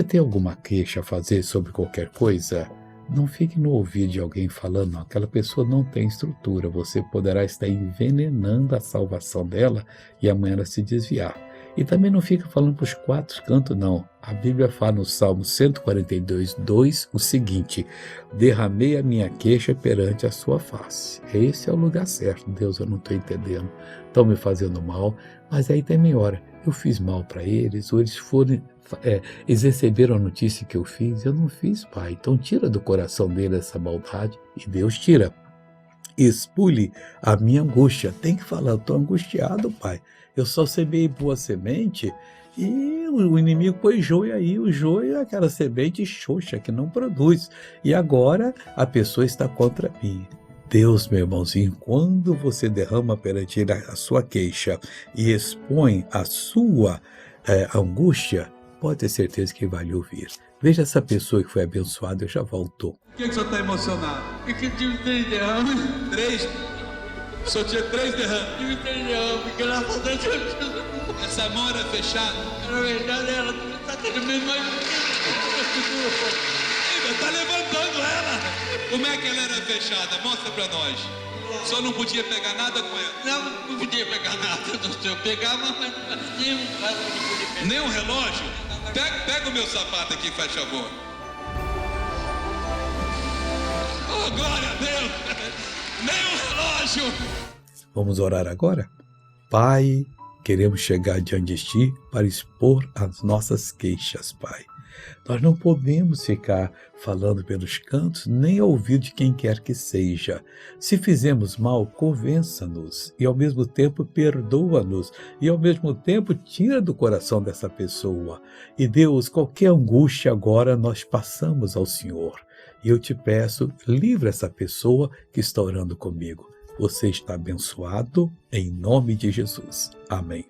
Você tem alguma queixa a fazer sobre qualquer coisa? Não fique no ouvido de alguém falando, não, aquela pessoa não tem estrutura, você poderá estar envenenando a salvação dela e amanhã ela se desviar. E também não fica falando para os quatro cantos, não. A Bíblia fala no Salmo 142, 2, o seguinte: derramei a minha queixa perante a sua face. Esse é o lugar certo. Deus, eu não estou entendendo. Estão me fazendo mal, mas aí também hora. Eu fiz mal para eles, ou eles foram, eles receberam a notícia que eu fiz. Eu não fiz, Pai. Então tira do coração dele essa maldade, e Deus tira. Expule a minha angústia. Tem que falar, eu estou angustiado, Pai. Eu só semeei boa semente e o inimigo pôs joio aí. O joio é aquela semente xoxa que não produz. E agora a pessoa está contra mim. Deus, meu irmãozinho, quando você derrama perante ele a sua queixa e expõe a sua angústia, pode ter certeza que ele vai lhe ouvir. Veja essa pessoa que foi abençoada, já voltou. Por que o senhor está emocionado? Porque eu tive 3 derrames. 3? O senhor tinha 3 derrames. Tive 3 derrames, graças a Deus. Essa mão era fechada? Na verdade, ela está tremendo, mas Está levantando ela. Como é que ela era fechada? Mostra para nós. O senhor não podia pegar nada com ela? não podia pegar nada do senhor. Pegava, mas nem um caso não podia pegar. Nem um relógio? Pega o meu sapato aqui, faz favor. Oh, glória a Deus! Nem um relógio! Vamos orar agora? Pai, queremos chegar diante de Ti para expor as nossas queixas, Pai. Nós não podemos ficar falando pelos cantos, nem ao ouvido de quem quer que seja. Se fizemos mal, convença-nos e ao mesmo tempo perdoa-nos e ao mesmo tempo tira do coração dessa pessoa. E Deus, qualquer angústia agora nós passamos ao Senhor. E eu te peço, livra essa pessoa que está orando comigo. Você está abençoado em nome de Jesus. Amém.